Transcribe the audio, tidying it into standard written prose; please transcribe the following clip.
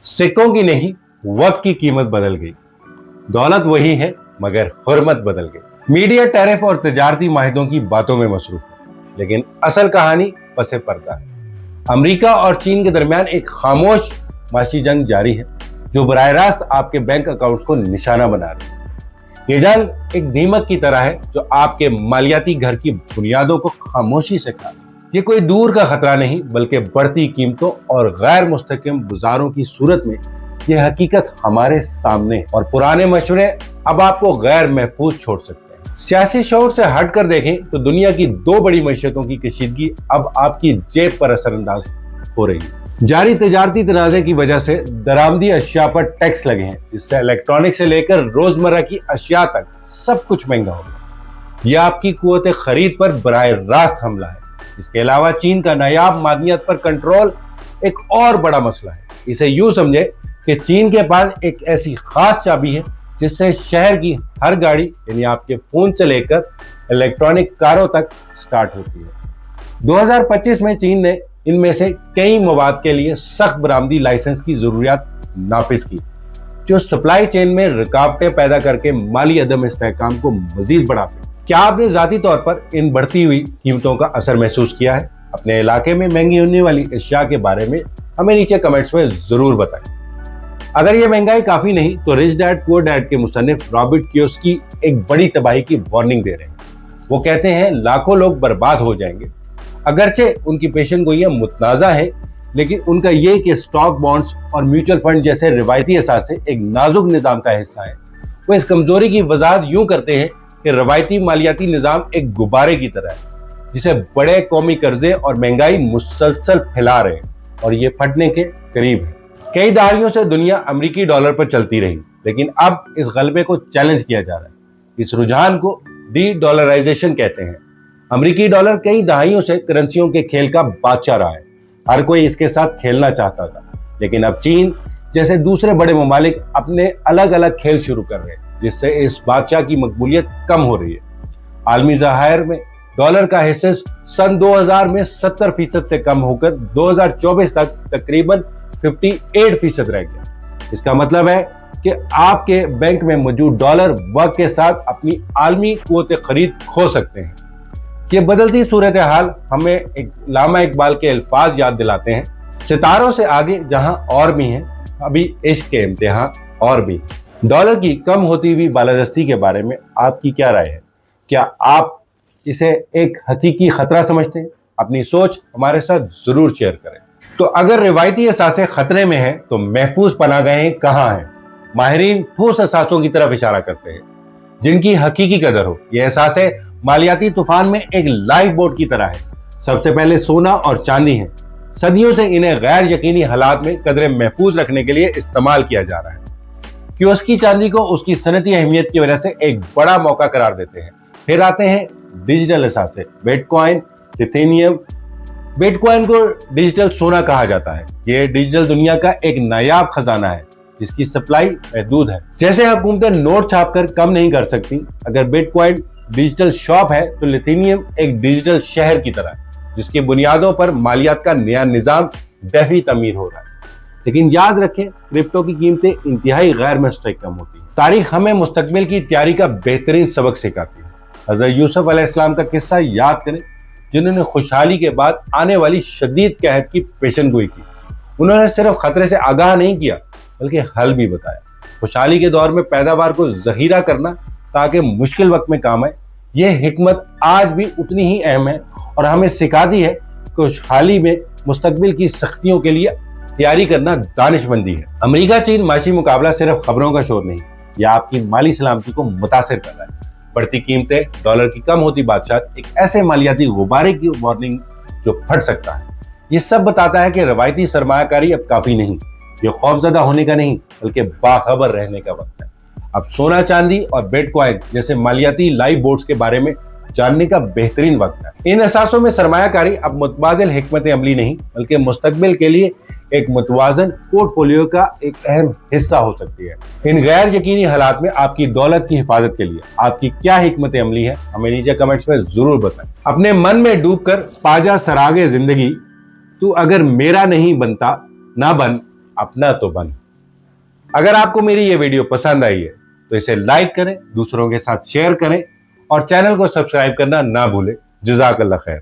सिक्कों की नहीं, वक्त की कीमत बदल गई। दौलत वही है मगर हुर्मत बदल गई। मीडिया टैरिफ और तिजारती माहिदों की बातों में मसरूफ है, लेकिन असल कहानी पसे पर्दा है। अमेरिका और चीन के दरमियान एक खामोश माशी जंग जारी है जो बराह रास्त आपके बैंक अकाउंट्स को निशाना बना रही है। ये जंग एक दीमक की तरह है जो आपके मालियाती घर की बुनियादों को खामोशी से खा रही है। ये कोई दूर का खतरा नहीं, बल्कि बढ़ती कीमतों और गैर मुस्तकिम गुजारों की सूरत में ये हकीकत हमारे सामने, और पुराने मशवरे अब आपको गैर महफूज छोड़ सकते हैं। सियासी शौर से हट कर देखें तो दुनिया की दो बड़ी मईशतों की कशीदगी अब आपकी जेब पर असरअंदाज हो रही है। जारी तिजारती तनाज़े की वजह से दरामदी अशिया पर टैक्स लगे हैं, जिससे इलेक्ट्रॉनिक से लेकर रोजमर्रा की अशिया तक सब कुछ महंगा हो गया। यह आपकी कुव्वत खरीद पर बराह रास्त हमला है। इसके अलावा चीन का नायाब मादनियत पर कंट्रोल एक और बड़ा मसला है। इसे यूं समझे कि चीन के पास एक ऐसी खास चाबी है जिससे शहर की हर गाड़ी, यानी आपके फोन से लेकर इलेक्ट्रॉनिक कारों तक स्टार्ट होती है। 2025 में चीन ने इनमें से कई मवाद के लिए सख्त बरामदी लाइसेंस की जरूरियात नाफिज की, जो सप्लाई चेन में रुकावटें पैदा करके माली अदम इस्तेहकाम को मजीद बढ़ा सके। क्या आपने जाती तौर पर इन बढ़ती हुई कीमतों का असर महसूस किया है? अपने इलाके में महंगी होने वाली अशिया के बारे में हमें नीचे कमेंट्स में जरूर बताएं। अगर ये महंगाई काफी नहीं तो रिच डैड पुअर डैड के मुसन्निफ रॉबर्ट कियोसाकी एक बड़ी तबाही की वार्निंग दे रहे हैं। वो कहते हैं लाखों लोग बर्बाद हो जाएंगे। अगरचे उनकी पेशन गोइयां मुतनाज़ा है, लेकिन उनका ये कि स्टॉक बॉन्ड्स और म्यूचुअल फंड जैसे रिवायती असासे एक नाजुक निज़ाम का हिस्सा है। वो इस कमजोरी की वजाहत यूं करते हैं कि रवायती मालियाती निज़ाम एक गुब्बारे की तरह है जिसे बड़े कौमी कर्जे और महंगाई मुसलसल फैला रहे हैं, और ये फटने के करीब है। कई दहाइयों से दुनिया अमेरिकी डॉलर पर चलती रही, लेकिन अब इस गलबे को चैलेंज किया जा रहा है। इस रुझान को डी डॉलराइजेशन कहते हैं। अमेरिकी डॉलर कई दहाइयों से करेंसियों के खेल का बादशाह रहा है। हर कोई इसके साथ खेलना चाहता था, लेकिन अब चीन जैसे दूसरे बड़े ममालिक अपने अलग अलग खेल शुरू कर रहे हैं, जिससे इस बादशाह की मकबूलियत कम हो रही है। आलमी ज़खायर में डॉलर का हिस्सा सन 2000 में 70% से कम होकर 2024 तक तकरीबन 58% रह गया। इसका मतलब है कि आपके बैंक में मौजूद डॉलर वक्त के साथ अपनी आलमी कुव्वत खरीद खो सकते हैं। ये बदलती सूरत हाल हमें अल्लामा इकबाल के अल्फाज याद दिलाते हैं, सितारों से आगे जहां और भी हैं, अभी इश्क के इम्तिहान और भी। डॉलर की कम होती हुई बालादस्ती के बारे में आपकी क्या राय है? क्या आप इसे एक हकीकी खतरा समझते हैं? अपनी सोच हमारे साथ जरूर शेयर करें। तो अगर रिवायती असासे खतरे में हैं तो महफूज पनाहगाहें कहाँ हैं? माहिरीन ठोस असासों की तरफ इशारा करते हैं जिनकी हकीकी कदर हो। ये असासे मालियाती तूफान में एक लाइफ बोट की तरह है। सबसे पहले सोना और चांदी है। सदियों से इन्हें गैर यकीनी हालात में कदरे महफूज रखने के लिए इस्तेमाल किया जा रहा है। कियोसाकी चांदी को उसकी सनती अहमियत की वजह से एक बड़ा मौका करार देते हैं। फिर आते हैं डिजिटल असासे, बिटकॉइन, इथेरियम। बिटकॉइन को डिजिटल सोना कहा जाता है। ये डिजिटल दुनिया का एक नायाब खजाना है जिसकी सप्लाई महदूद है। जैसे हुकूमतें नोट छापकर कम नहीं कर सकती, अगर बिटकॉइन डिजिटल शॉप है तो लिथियम एक डिजिटल शहर की तरह है जिसकी बुनियादों पर मालियात का नया निजाम दफी तमीर हो रहा है। लेकिन याद रखें, क्रिप्टो की कीमतें इंतहाई गैर मुस्तहकम होती हैं। तारीख हमें मुस्तकबिल की तैयारी का बेहतरीन सबक सिखाती है। हज़रत यूसुफ अलैहिस्सलाम का किस्सा याद करें, जिन्होंने खुशहाली के बाद आने वाली शदीद कहत की पेशन गोई की। उन्होंने सिर्फ खतरे से आगाह नहीं किया बल्कि हल भी बताया। खुशहाली के दौर में पैदावार को जहीरा करना ताकि मुश्किल वक्त में काम आए, यह हिकमत आज भी उतनी ही अहम है और हमें सिखाती है कि खुशहाली में मुस्तकबिल की सख्तियों के लिए तैयारी करना दानिशमंदी है। अमेरिका चीन माशी मुकाबला सिर्फ खबरों का शोर नहीं, यह आपकी माली सलामती को मुतासिर कर रहा है। बढ़ती कीमतें, डॉलर की कम होती बादशाह, एक ऐसे मालियाती गुब्बारे की वार्निंग जो फट सकता है। ये सब बताता है कि रवायती सरमायाकारी अब काफी नहीं, ये खौफजदा होने का नहीं बल्कि बाखबर रहने का वक्त है। अब सोना चांदी और बिटकॉइन जैसे मालियाती लाइव बोट्स के बारे में जानने का बेहतरीन वक्त है। इन असासों में सरमायाकारी अब मुतबादिल हिकमत अमली नहीं बल्कि मुस्तकबिल के लिए एक मुतवाजन पोर्टफोलियो का एक अहम हिस्सा हो सकती है। इन गैर यकीनी हालात में आपकी दौलत की हिफाजत के लिए आपकी क्या हिकमत अमली है, हमें नीचे कमेंट्स में जरूर बताएं। अपने मन में डूबकर पाजा सरागे जिंदगी, तू अगर मेरा नहीं बनता ना बन, अपना तो बन। अगर आपको मेरी ये वीडियो पसंद आई है तो इसे लाइक करें, दूसरों के साथ शेयर करें और चैनल को सब्सक्राइब करना ना भूलें। जज़ाकल्लाह खैर।